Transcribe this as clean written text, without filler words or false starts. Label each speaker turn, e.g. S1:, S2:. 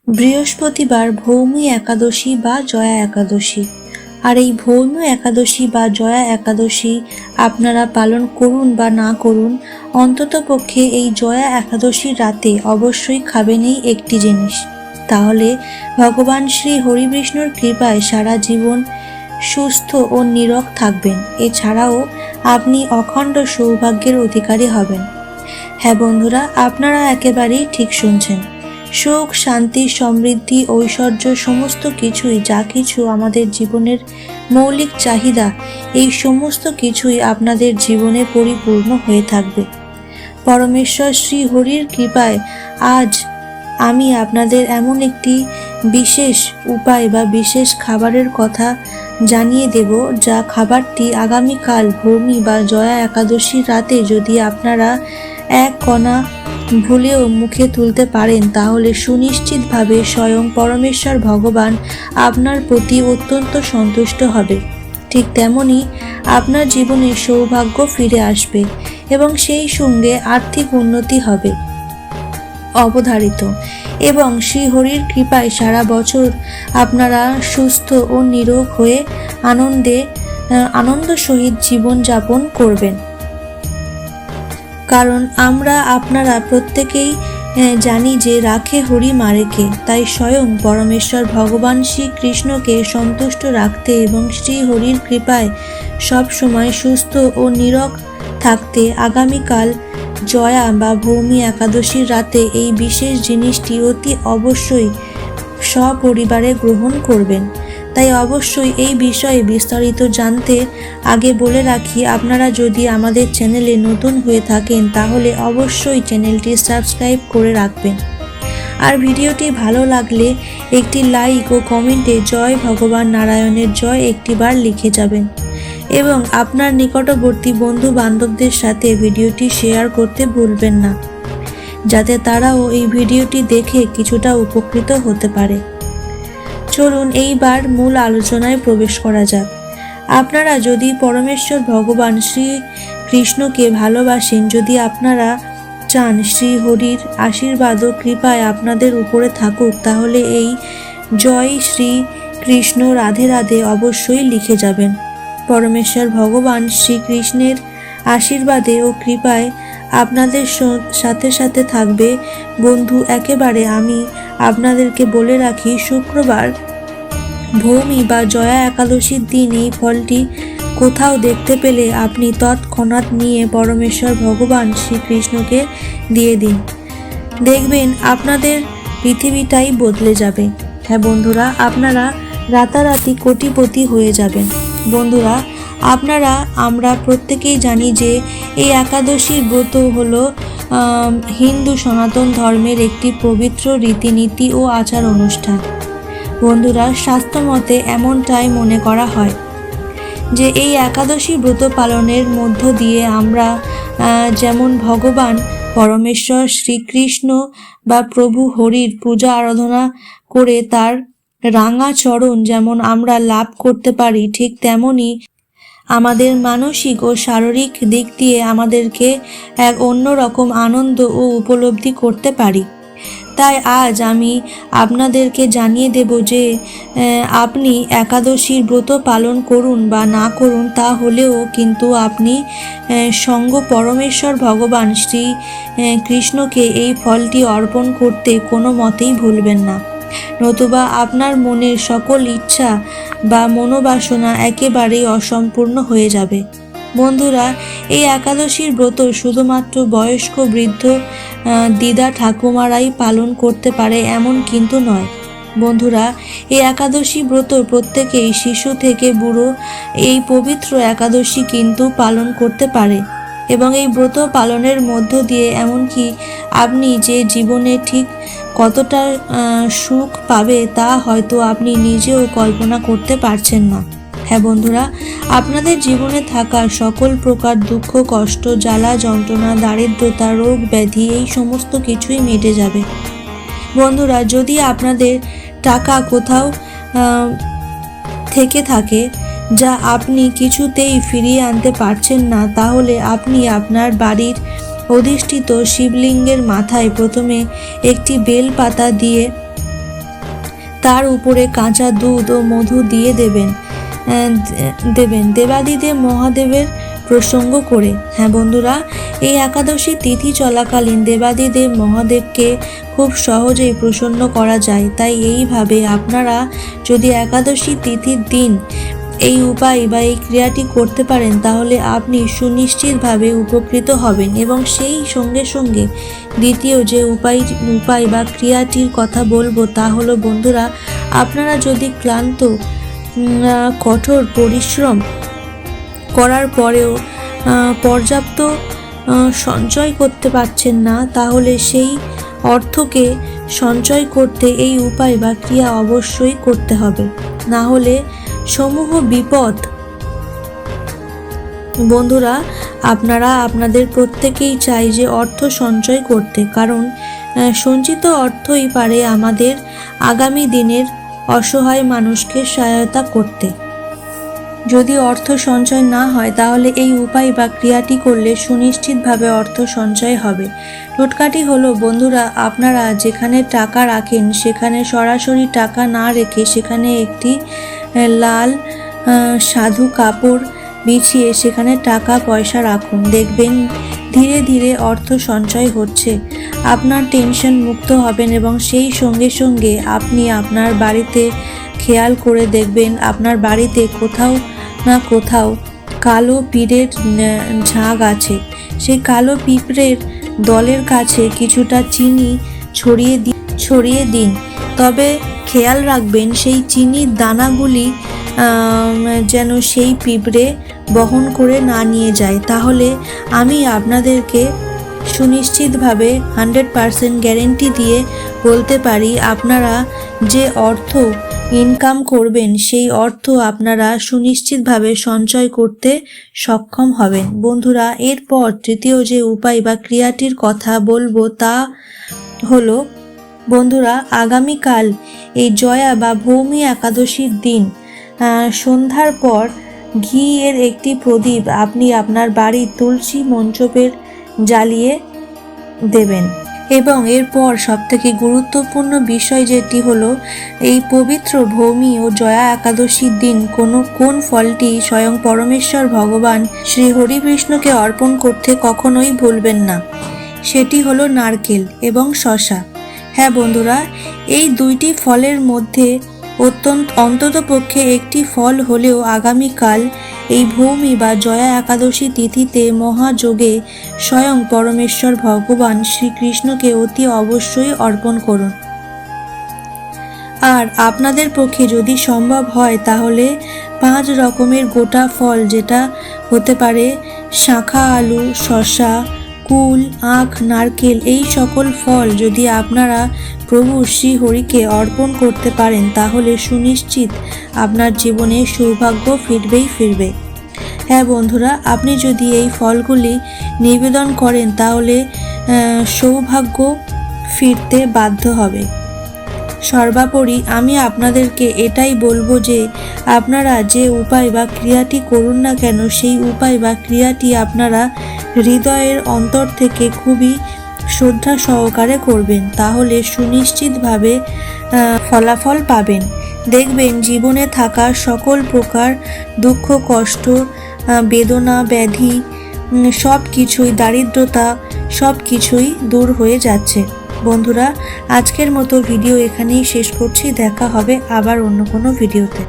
S1: বৃহস্পতিবার ভৌমি একাদশী বা জয়া একাদশী। আর এই ভৌমি একাদশী বা জয়া একাদশী আপনারা পালন করুন বা না করুন, অন্ততপক্ষে এই জয়া একাদশীর রাতে অবশ্যই খাবেন এই একটি জিনিস। তাহলে ভগবান শ্রী হরিবিষ্ণুর কৃপায় সারা জীবন সুস্থ ও নীরোগ থাকবেন। এছাড়াও আপনি অখণ্ড সৌভাগ্যের অধিকারী হবেন। হ্যাঁ বন্ধুরা, আপনারা একেবারেই ঠিক শুনছেন। সুখ, শান্তি, সমৃদ্ধি, ঐশ্বর্য সমস্ত কিছুই, যা কিছু আমাদের জীবনের মৌলিক চাহিদা, এই সমস্ত কিছুই আপনাদের জীবনে পরিপূর্ণ হয়ে থাকবে। পরমেশ্বর শ্রী হরির কৃপায় আজ আমি আপনাদের এমন একটি বিশেষ উপায় বা বিশেষ খাবারের কথা জানিয়ে দেব, যা খাবারটি আগামীকাল ভৌমি বা জয়া একাদশীর রাতে যদি আপনারা এক কণা ভুলেও মুখে তুলতে পারেন, তাহলে সুনিশ্চিতভাবে স্বয়ং পরমেশ্বর ভগবান আপনার প্রতি অত্যন্ত সন্তুষ্ট হবে। ঠিক তেমনি আপনার জীবনে সৌভাগ্য ফিরে আসবে এবং সেই সঙ্গে আর্থিক উন্নতি হবে অবধারিত। এবং শ্রীহরির কৃপায় সারা বছর আপনারা সুস্থ ও নিরোগ হয়ে আনন্দ সহিত জীবনযাপন করবেন। কারণ আপনারা প্রত্যেকেই জানি যে রাখে হরি মারেকে। তাই স্বয়ং পরমেশ্বর ভগবান শ্রীকৃষ্ণকে সন্তুষ্ট রাখতে এবং শ্রীহরির কৃপায় সব সময় সুস্থ ও নীরোগ থাকতে আগামীকাল জয়া বা ভৌমি একাদশীর রাতে এই বিশেষ জিনিসটি অতি অবশ্যই সপরিবারে গ্রহণ করবেন। তাই অবশ্যই এই বিষয়ে বিস্তারিত জানতে আগে বলে রাখি, আপনারা যদি আমাদের চ্যানেলে নতুন হয়ে থাকেন তাহলে অবশ্যই চ্যানেলটি সাবস্ক্রাইব করে রাখবেন। আর ভিডিওটি ভালো লাগলে একটি লাইক ও কমেন্টে জয় ভগবান নারায়ণের জয় একটিবার লিখে যাবেন এবং আপনার নিকটবর্তী বন্ধু বান্ধবদের সাথে ভিডিওটি শেয়ার করতে ভুলবেন না, যাতে তারাও এই ভিডিওটি দেখে কিছুটা উপকৃত হতে পারে। চলুন এইবার মূল আলোচনায় প্রবেশ করা যাক। আপনারা যদি পরমেশ্বর ভগবান শ্রী কৃষ্ণকে ভালোবাসেন, যদি আপনারা চান শ্রী হরির আশীর্বাদ ও কৃপায় আপনাদের উপরে থাকুক, তাহলে এই জয় শ্রী কৃষ্ণ রাধে রাধে অবশ্যই লিখে যাবেন। পরমেশ্বর ভগবান শ্রীকৃষ্ণের আশীর্বাদে ও কৃপায় আপনাদের সাথে সাথে থাকবে। বন্ধু, একেবারে আমি আপনাদেরকে বলে রাখি, শুক্রবার ভৌমি বা জয়া একাদশীর দিন এই ফলটি কোথাও দেখতে পেলে আপনি তৎক্ষণাৎ নিয়ে পরমেশ্বর ভগবান শ্রীকৃষ্ণকে দিয়ে দিন। দেখবেন আপনাদের পৃথিবীটাই বদলে যাবে। হ্যাঁ বন্ধুরা, আপনারা রাতারাতি কোটিপতি হয়ে যাবেন। বন্ধুরা, আমরা প্রত্যেকেই জানি যে এই একাদশীর ব্রত হলো হিন্দু সনাতন ধর্মের একটি পবিত্র রীতিনীতি ও আচার অনুষ্ঠান। বন্ধুরা, শাস্ত্রমতে এমনটাই মনে করা হয় যে এই একাদশী ব্রত পালনের মধ্য দিয়ে আমরা যেমন ভগবান পরমেশ্বর শ্রীকৃষ্ণ বা প্রভু হরির পূজা আরাধনা করে তার রাঙা চরণ যেমন আমরা লাভ করতে পারি, ঠিক তেমনি আমাদের মানসিক ও শারীরিক দিক দিয়ে আমাদেরকে এক অন্যরকম আনন্দ ও উপলব্ধি করতে পারি। তাই আজ আমি আপনাদেরকে জানিয়ে দেব যে আপনি একাদশীর ব্রত পালন করুন বা না করুন, তা হলেও কিন্তু আপনি সঙ্গ পরমেশ্বর ভগবান শ্রী কৃষ্ণকে এই ফলটি অর্পণ করতে কোনো মতেই ভুলবেন না, নতুবা আপনার মনের সকল ইচ্ছা বা মনোবাসনা একেবারেই অসম্পূর্ণ হয়ে যাবে। বন্ধুরা, এই একাদশীর ব্রত শুধুমাত্র বয়স্ক বৃদ্ধ দিদা ঠাকুমারাই পালন করতে পারে এমন কিন্তু নয়। বন্ধুরা, এই একাদশী ব্রত প্রত্যেকেই শিশু থেকে বুড়ো এই পবিত্র একাদশী কিন্তু পালন করতে পারে এবং এই ব্রত পালনের মধ্য দিয়ে এমনকি আপনি যে জীবনে ঠিক কতটা সুখ পাবে তা হয়তো আপনি নিজেও কল্পনা করতে পারছেন না। হ্যাঁ বন্ধুরা, আপনাদের জীবনে থাকা সকল প্রকার দুঃখ, কষ্ট, জ্বালা, যন্ত্রণা, দারিদ্রতা, রোগ ব্যাধি এই সমস্ত কিছুই মিটে যাবে। বন্ধুরা, যদি আপনাদের টাকা কোথাও থেকে থাকে যা আপনি কিছুতেই ফিরিয়ে আনতে পারছেন না, তাহলে আপনি আপনার বাড়ির অধিষ্ঠিত শিবলিঙ্গের মাথায় প্রথমে একটি বেল পাতা দিয়ে তার উপরে কাঁচা দুধ ও মধু দিয়ে দেবেন দেবাদিদেব মহাদেবের প্রসঙ্গ করে। হ্যাঁ বন্ধুরা, এই একাদশী তিথি চলাকালীন দেবাদিদেব মহাদেবকে খুব সহজেই প্রসন্ন করা যায়। তাই এইভাবে আপনারা যদি একাদশী তিথির দিন এই উপায় বা এই ক্রিয়াটি করতে পারেন তাহলে আপনি সুনিশ্চিতভাবে উপকৃত হবেন। এবং সেই সঙ্গে সঙ্গে দ্বিতীয় যে উপায় বা ক্রিয়াটির কথা বলবো তা হলো বন্ধুরা, আপনারা যদি ক্লান্ত কঠোর পরিশ্রম করার পরেও পর্যাপ্ত সঞ্চয় করতে পারছেন না, তাহলে সেই অর্থকে সঞ্চয় করতে এই উপায় বা ক্রিয়া অবশ্যই করতে হবে, না হলে সমূহ বিপদ। বন্ধুরা, আপনাদের প্রত্যেকেই চাই যে অর্থ সঞ্চয় করতে, কারণ সঞ্চিত অর্থই পারে আমাদের আগামী দিনের অসহায় মানুষকে সহায়তা করতে। যদি অর্থ সঞ্চয় না হয় তাহলে এই উপায় বা ক্রিয়াটি করলে সুনিশ্চিতভাবে অর্থ সঞ্চয় হবে। টোটকাটি হলো বন্ধুরা, আপনারা যেখানে টাকা রাখেন সেখানে সরাসরি টাকা না রেখে সেখানে একটি লাল সাধু কাপড় বিছিয়ে সেখানে টাকা পয়সা রাখুন। দেখবেন ধীরে ধীরে অর্থ সঞ্চয় হচ্ছে। আপনার টেনশন মুক্ত হবেন এবং সেই সঙ্গে সঙ্গে আপনি আপনার বাড়িতে খেয়াল করে দেখবেন আপনার বাড়িতে কোথাও না কোথাও কালো পিঁপড়ের ঝাঁক আছে। সেই কালো পিঁপড়ের দলের কাছে কিছুটা চিনি ছড়িয়ে দিন। তবে খেয়াল রাখবেন সেই চিনির দানাগুলি যেন সেই পিঁপড়ে বহন করে না নিয়ে যায়। তাহলে আমি আপনাদেরকে সুনিশ্চিতভাবে 100% গ্যারেন্টি দিয়ে বলতে পারি, আপনারা যে অর্থ ইনকাম করবেন সেই অর্থ আপনারা সুনিশ্চিতভাবে সঞ্চয় করতে সক্ষম হবেন। বন্ধুরা, এরপর তৃতীয় যে উপায় বা ক্রিয়াটির কথা বলবো তা হলো বন্ধুরা, আগামীকাল এই জয়া বা ভৌমি একাদশীর দিন সন্ধ্যার পর ঘি এর একটি প্রদীপ আপনি আপনার বাড়ির তুলসী মঞ্চপের জ্বালিয়ে দেবেন। এবং এরপর সবথেকে গুরুত্বপূর্ণ বিষয় যেটি হলো, এই পবিত্র ভৌমি ও জয়া একাদশীর দিন কোন ফলটি স্বয়ং পরমেশ্বর ভগবান শ্রী হরিকৃষ্ণকে অর্পণ করতে কখনোই ভুলবেন না। সেটি হলো নারকেল এবং শসা। হ্যাঁ বন্ধুরা, এই দুইটি ফলের মধ্যে অন্ততপক্ষে একটি ফল হলেও আগামীকাল এই ভৌমি বা জয়া একাদশী তিথিতে মহাযোগে স্বয়ং পরমেশ্বর ভগবান শ্রীকৃষ্ণকে অতি অবশ্যই অর্পণ করুন। আর আপনাদের পক্ষে যদি সম্ভব হয় তাহলে 5 রকমের গোটা ফল, যেটা হতে পারে শাঁখা আলু, শসা, কুল, আখ, নারকেল, এই সকল ফল যদি আপনারা প্রভু শ্রী হরিকে অর্পণ করতে পারেন তাহলে সুনিশ্চিত আপনার জীবনে সৌভাগ্য ফিরবে। হ্যাঁ বন্ধুরা, আপনি যদি এই ফলগুলি নিবেদন করেন তাহলে সৌভাগ্য ফিরতে বাধ্য হবে। সর্বোপরি আমি আপনাদেরকে এটাই বলবো যে আপনারা যে উপায় বা ক্রিয়াটি করুন না কেন, সেই উপায় বা ক্রিয়াটি আপনারা হৃদয়ের অন্তর থেকে খুবই শ্রদ্ধা সহকারে করবেন, তাহলে সুনিশ্চিতভাবে ফলাফল পাবেন। দেখবেন জীবনে থাকা সকল প্রকার দুঃখ, কষ্ট, বেদনা, ব্যাধি, সব কিছুই, দারিদ্রতা, সব কিছুই দূর হয়ে যাচ্ছে। বন্ধুরা, আজকের মতো ভিডিও এখানেই শেষ করছি। দেখা হবে আবার অন্য কোনো ভিডিওতে।